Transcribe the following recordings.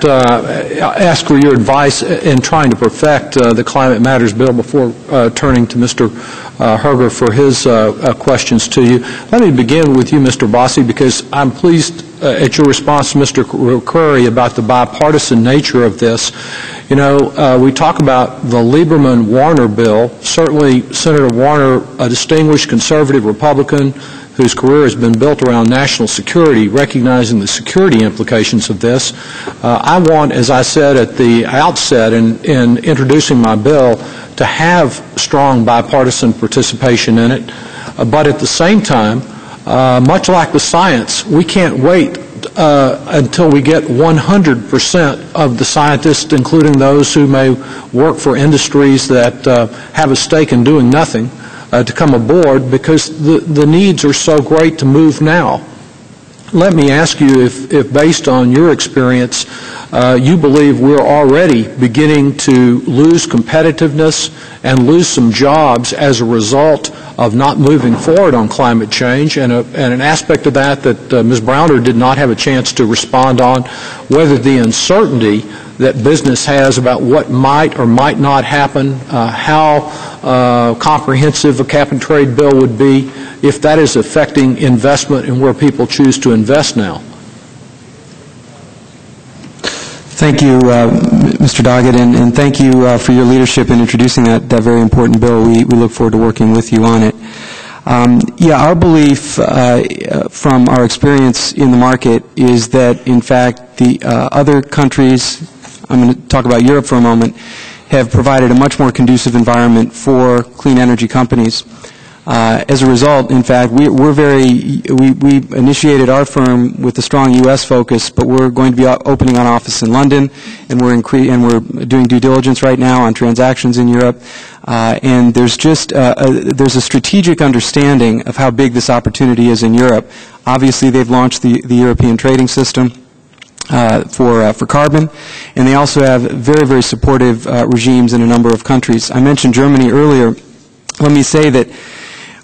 ask for your advice in trying to perfect the Climate Matters bill before turning to Mr. Herger for his questions to you. Let me begin with you, Mr. Bossi, because I'm pleased at your response to Mr. Curry about the bipartisan nature of this. You know, we talk about the Lieberman-Warner bill. Certainly, Senator Warner, a distinguished conservative Republican whose career has been built around national security, recognizing the security implications of this. I want, as I said at the outset in introducing my bill, to have strong bipartisan participation in it, but at the same time, much like the science, we can't wait until we get 100% of the scientists, including those who may work for industries that have a stake in doing nothing, to come aboard, because the needs are so great to move now. Let me ask you if based on your experience, you believe we're already beginning to lose competitiveness and lose some jobs as a result of not moving forward on climate change, and an aspect of that Ms. Browner did not have a chance to respond on, whether the uncertainty that business has about what might or might not happen, how comprehensive a cap-and-trade bill would be, if that is affecting investment and where people choose to invest now. Thank you, Mr. Doggett, and thank you for your leadership in introducing that very important bill. We look forward to working with you on it. Yeah, our belief from our experience in the market is that, in fact, the other countries, I'm going to talk about Europe for a moment, have provided a much more conducive environment for clean energy companies. As a result, in fact, we initiated our firm with a strong U.S. focus, but we're going to be opening an office in London, and we're doing due diligence right now on transactions in Europe. And there's just there's a strategic understanding of how big this opportunity is in Europe. Obviously, they've launched the European trading system for carbon, and they also have very, very supportive regimes in a number of countries. I mentioned Germany earlier. Let me say that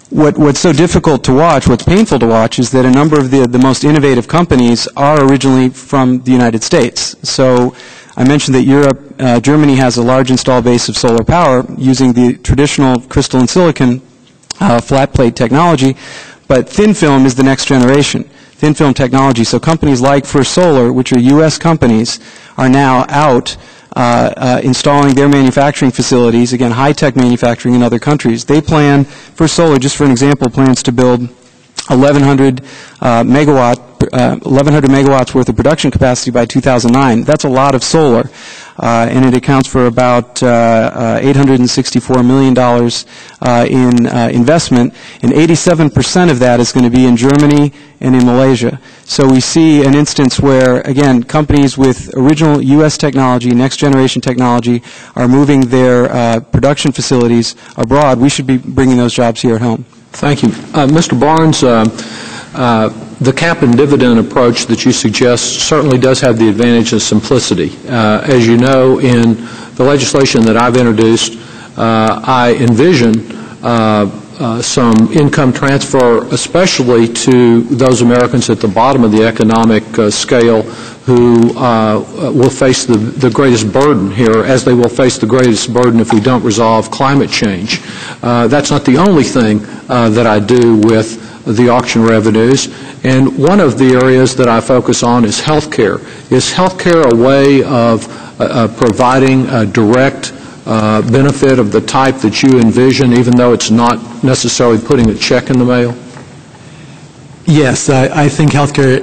what's so difficult to watch, what's painful to watch, is that a number of the most innovative companies are originally from the United States. So I mentioned that Germany has a large installed base of solar power using the traditional crystalline silicon flat plate technology, but thin film is the next generation. Thin film technology. So companies like First Solar, which are U.S. companies, are now out installing their manufacturing facilities, again, high-tech manufacturing in other countries. They plan, First Solar, just for an example, plans to build 1,100 megawatts worth of production capacity by 2009. That's a lot of solar, and it accounts for about $864 million in investment, and 87% of that is going to be in Germany and in Malaysia. So we see an instance where, again, companies with original U.S. technology, next-generation technology, are moving their production facilities abroad. We should be bringing those jobs here at home. Thank you. Mr. Barnes, the cap and dividend approach that you suggest certainly does have the advantage of simplicity. As you know, in the legislation that I've introduced, I envision some income transfer, especially to those Americans at the bottom of the economic scale who will face the greatest burden here, as they will face the greatest burden if we don't resolve climate change. That's not the only thing that I do with the auction revenues, and one of the areas that I focus on is health care. Is health care a way of providing a direct benefit of the type that you envision, even though it's not necessarily putting a check in the mail? Yes, I think healthcare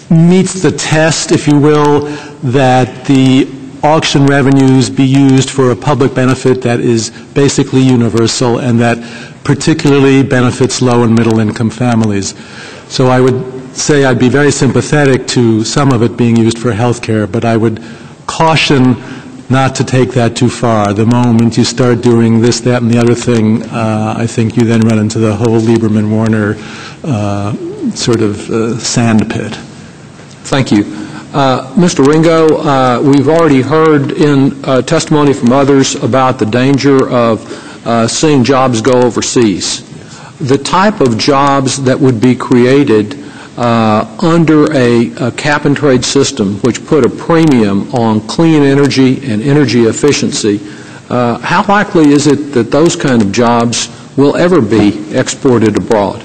meets the test, if you will, that the auction revenues be used for a public benefit that is basically universal and that particularly benefits low and middle income families. So I would say I'd be very sympathetic to some of it being used for healthcare, but I would caution not to take that too far. The moment you start doing this, that, and the other thing, I think you then run into the whole Lieberman-Warner sort of sand pit. Thank you. Mr. Ringo, we've already heard in testimony from others about the danger of seeing jobs go overseas. The type of jobs that would be created under a cap-and-trade system which put a premium on clean energy and energy efficiency, how likely is it that those kind of jobs will ever be exported abroad?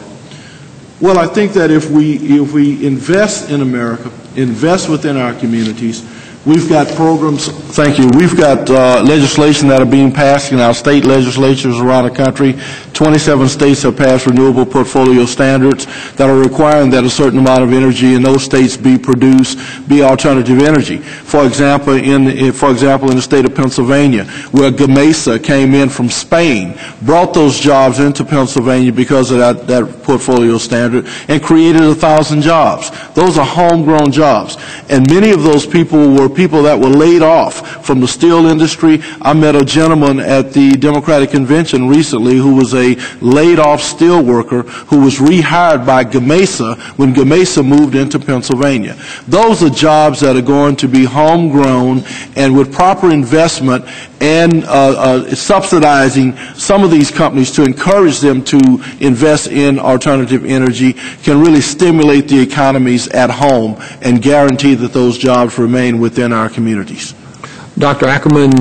Well, I think that if we invest in America, invest within our communities, we've got programs, thank you, we've got legislation that are being passed in our state legislatures around the country. 27 states have passed renewable portfolio standards that are requiring that a certain amount of energy in those states be produced, be alternative energy. For example, in the state of Pennsylvania, where Gamesa came in from Spain, brought those jobs into Pennsylvania because of that portfolio standard and created 1,000 jobs. Those are homegrown jobs. And many of those people were people that were laid off from the steel industry. I met a gentleman at the Democratic Convention recently who was a laid-off steel worker who was rehired by Gamesa when Gamesa moved into Pennsylvania. Those are jobs that are going to be homegrown, and with proper investment and subsidizing some of these companies to encourage them to invest in alternative energy can really stimulate the economies at home and guarantee that those jobs remain within our communities. Dr. Ackerman,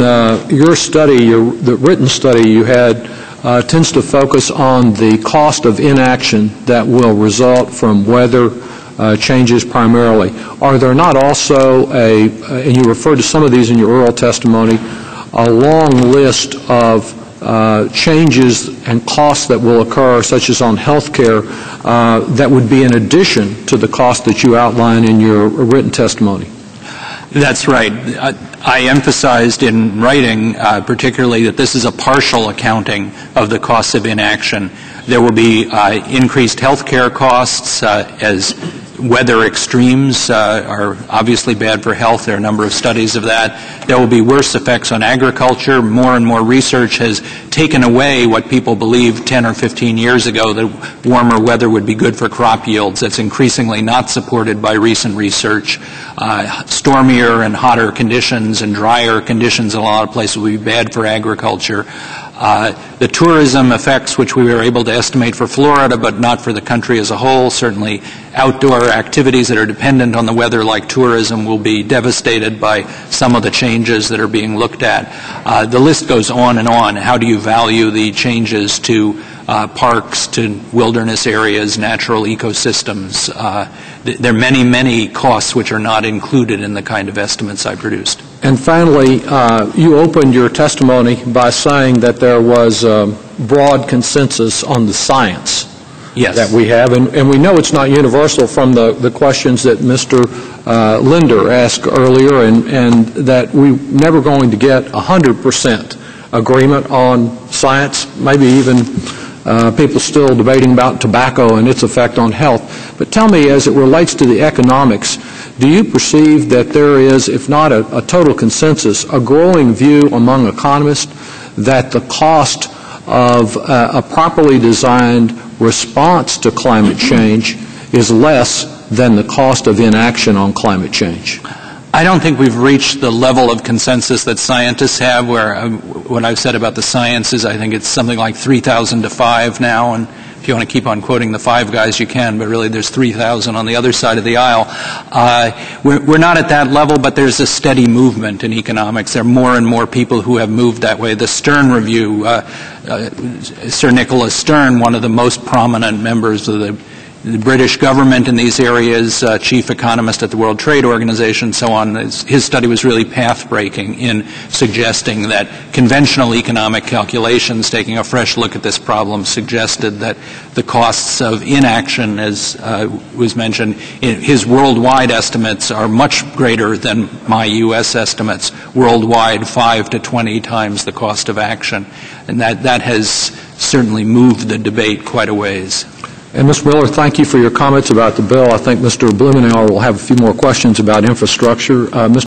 your study, the written study you had, tends to focus on the cost of inaction that will result from weather changes primarily. Are there not also and you referred to some of these in your oral testimony, a long list of changes and costs that will occur, such as on health care, that would be in addition to the cost that you outline in your written testimony? That's right. I emphasized in writing particularly that this is a partial accounting of the costs of inaction. There will be increased health care costs as weather extremes are obviously bad for health. There are a number of studies of that. There will be worse effects on agriculture. More and more research has taken away what people believed 10 or 15 years ago, that warmer weather would be good for crop yields. That's increasingly not supported by recent research. Stormier and hotter conditions and drier conditions in a lot of places will be bad for agriculture. The tourism effects, which we were able to estimate for Florida but not for the country as a whole, certainly outdoor activities that are dependent on the weather like tourism will be devastated by some of the changes that are being looked at. The list goes on and on. How do you value the changes to parks, to wilderness areas, natural ecosystems? There are many, many costs which are not included in the kind of estimates I produced. And finally, you opened your testimony by saying that there was broad consensus on the science that we have, and we know it's not universal from the questions that Mr. Linder asked earlier, and that we're never going to get 100% agreement on science, maybe even people still debating about tobacco and its effect on health. But tell me, as it relates to the economics, do you perceive that there is, if not a total consensus, a growing view among economists that the cost of a properly designed response to climate change is less than the cost of inaction on climate change? I don't think we've reached the level of consensus that scientists have, where what I've said about the sciences, I think it's something like 3,000 to 5 now, and if you want to keep on quoting the 5 guys, you can, but really there's 3,000 on the other side of the aisle. We're not at that level, but there's a steady movement in economics. There are more and more people who have moved that way. The Stern Review, Sir Nicholas Stern, one of the most prominent members of the British government in these areas, chief economist at the World Trade Organization, and so on. His study was really path-breaking in suggesting that conventional economic calculations, taking a fresh look at this problem, suggested that the costs of inaction, as was mentioned, his worldwide estimates are much greater than my U.S. estimates. Worldwide, 5 to 20 times the cost of action. And that has certainly moved the debate quite a ways. And Ms. Miller, thank you for your comments about the bill. I think Mr. Blumenauer will have a few more questions about infrastructure. Mr.